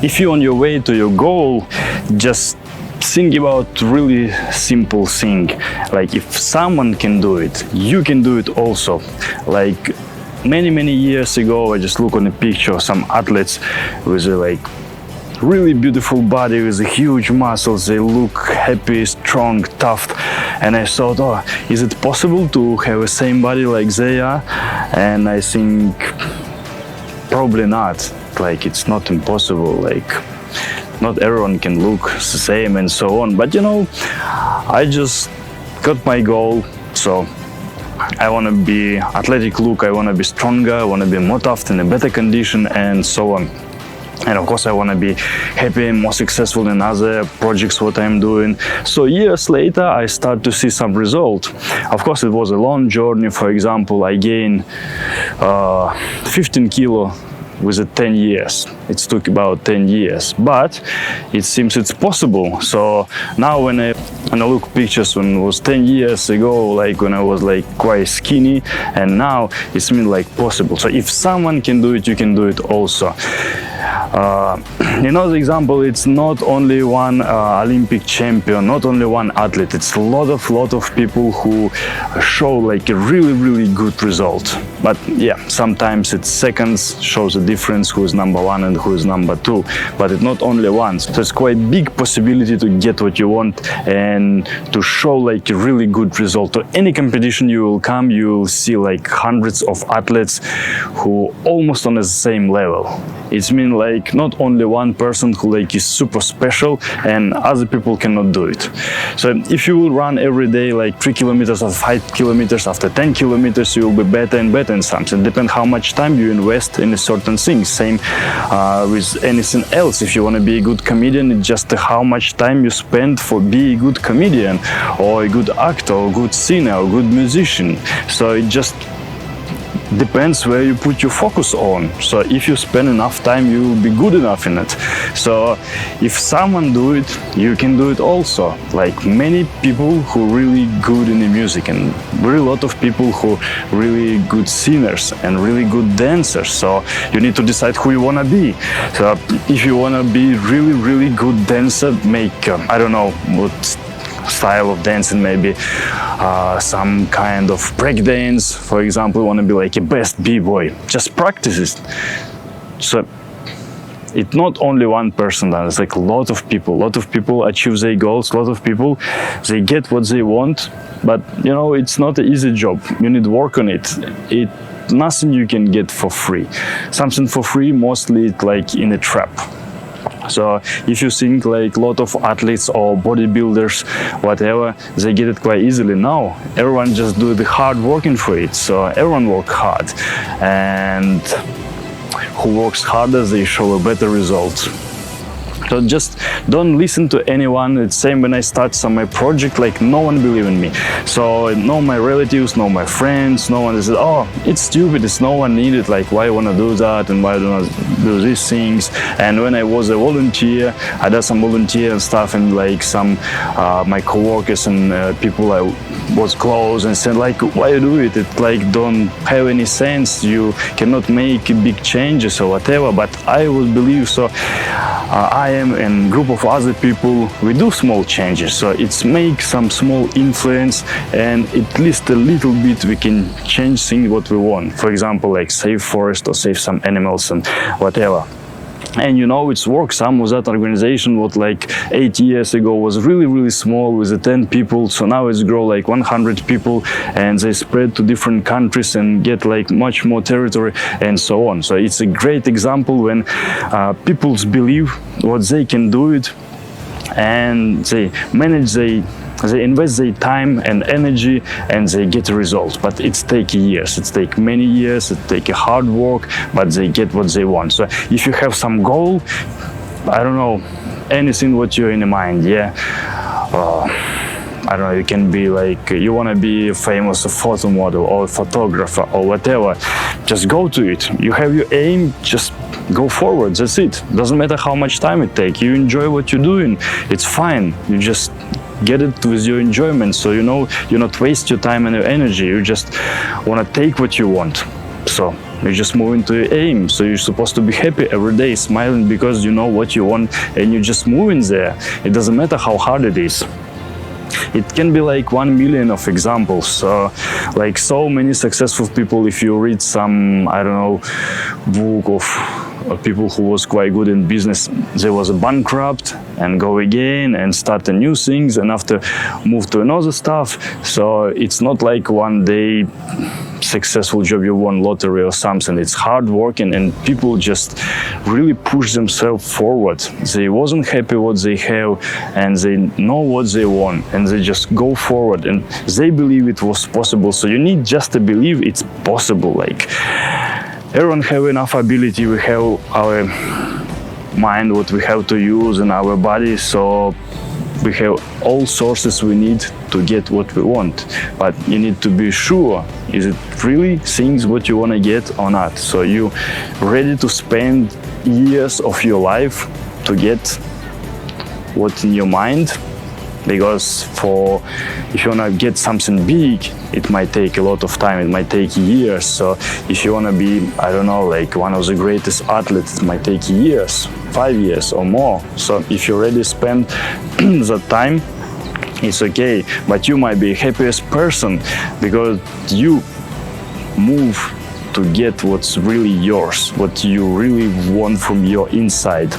if you're on your way to your goal, just think about really simple thing. Like, if someone can do it, you can do it also. Like, many years ago, I just look on a picture of some athletes with a like really beautiful body with huge muscles. They look happy, strong, tough, and I thought, oh, is it possible to have the same body like they are? And I think probably not. Like, it's not impossible. Like, not everyone can look the same and so on. But you know, I just got my goal, so I want to be athletic look, I want to be stronger, I want to be more tough, in a better condition, and so on. And of course I want to be happy and more successful in other projects what I'm doing. So years later I start to see some result. Of course it was a long journey. For example, I gained 15 kilo with 10 years. It took about 10 years, but it seems it's possible. So now when I look pictures when it was 10 years ago, like when I was like quite skinny, and now it's been like possible. So if someone can do it, you can do it also. Another example, it's not only one Olympic champion, not only one athlete, it's a lot of people who show like a really good result. But yeah, sometimes it's seconds shows a difference who is number one and who is number two, but it's not only one. So it's quite big possibility to get what you want and to show like a really good result. To any competition you will come, you will see like hundreds of athletes who almost on the same level. It's mean like not only one person who like is super special and other people cannot do it. So if you will run every day like 3 kilometers or 5 kilometers, after 10 kilometers you will be better and better in something. Depends how much time you invest in a certain thing. Same with anything else. If you want to be a good comedian, it's just how much time you spend for being a good comedian or a good actor or good singer or good musician. So it just depends where you put your focus on. So if you spend enough time, you will be good enough in it. So if someone do it, you can do it also. Like many people who really good in the music, and very lot of people who really good singers and really good dancers. So you need to decide who you want to be. So if you want to be really good dancer, make I don't know what style of dancing, maybe some kind of break dance, for example. You want to be like a best b-boy, just practice it. So it's not only one person, it's like a lot of people achieve their goals, a lot of people they get what they want, but you know, it's not an easy job. You need work on it. Nothing you can get for free. Something for free, mostly it's like in a trap. So if you think like a lot of athletes or bodybuilders, whatever, they get it quite easily. Now everyone just do the hard working for it. So everyone work hard, and who works harder, they show a better result. So just don't listen to anyone. It's same when I start my project, like no one believe in me. So no my relatives, no my friends, no one said, oh, it's stupid, it's no one needed, like why you wanna do that and why do not do these things. And when I was a volunteer, I did some volunteer and stuff, and like some my co-workers and people I was close and said like, why you do it? It like don't have any sense, you cannot make big changes or whatever. But I would believe so. I am and group of other people, we do small changes, so it's make some small influence, and at least a little bit we can change things what we want. For example, like save forest or save some animals and whatever. And you know, it's work. Some of that organization what like 8 years ago was really small with 10 people, so now it's grow like 100 people, and they spread to different countries and get like much more territory and so on. So it's a great example when people believe what they can do it, and they manage they invest their time and energy, and they get a result. But it takes years, it takes many years, it takes hard work, but they get what they want. So if you have some goal, I don't know, anything what you're in mind, yeah, I don't know, you can be like, you want to be a famous photo model or photographer or whatever, just go to it. You have your aim, just go forward, that's it. Doesn't matter how much time it takes, you enjoy what you're doing, it's fine. You just get it with your enjoyment, so you know you not waste your time and your energy. You just want to take what you want. So you're just moving to your aim. So you're supposed to be happy every day, smiling because you know what you want and you're just moving there. It doesn't matter how hard it is. It can be like 1 million of examples. Like so many successful people, if you read some, I don't know, book of people who was quite good in business, they was bankrupt and go again and start new things and after move to another stuff. So it's not like one day successful job, you won lottery or something. It's hard working and people just really push themselves forward. They wasn't happy what they have and they know what they want and they just go forward and they believe it was possible. So you need just to believe it's possible. Like everyone have enough ability. We have our mind, what we have to use in our body. So we have all sources we need to get what we want, but you need to be sure, is it really things what you want to get or not? So you ready to spend years of your life to get what's in your mind? Because if you want to get something big, it might take a lot of time, it might take years. So if you want to be, I don't know, like one of the greatest athletes, it might take years, 5 years or more. So if you already spend that time, it's okay. But you might be the happiest person because you move to get what's really yours, what you really want from your inside.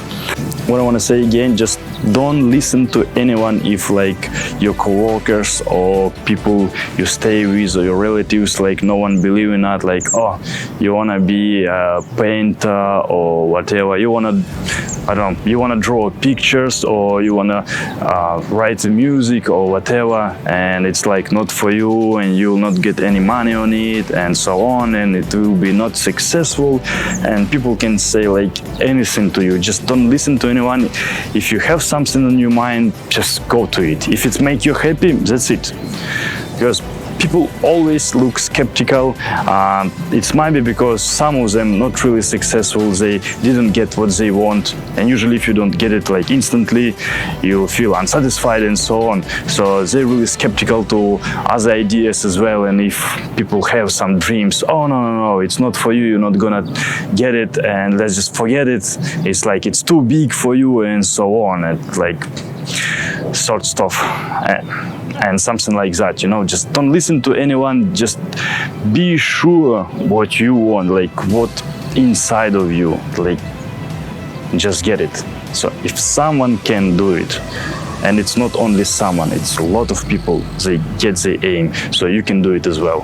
What I want to say again, just don't listen to anyone if like your coworkers or people you stay with or your relatives, like no one believe in that, like, oh, you want to be a painter or whatever, you want to, I don't know, you want to draw pictures or you want to write the music or whatever, and it's like not for you and you'll not get any money on it and so on, and it will be not successful, and people can say like anything to you. Just don't listen to anyone. If you have something on your mind, just go to it. If it makes you happy, that's it. Because people always look skeptical. It might be because some of them not really successful, they didn't get what they want, and usually if you don't get it like instantly, you feel unsatisfied and so on. So they're really skeptical to other ideas as well. And if people have some dreams, oh no, it's not for you, you're not gonna get it, and let's just forget it, it's like it's too big for you and so on, and like sort of stuff. And something like that, you know, just don't listen to anyone, just be sure what you want, like what inside of you, like just get it. So if someone can do it, and it's not only someone, it's a lot of people, they get the aim, so you can do it as well.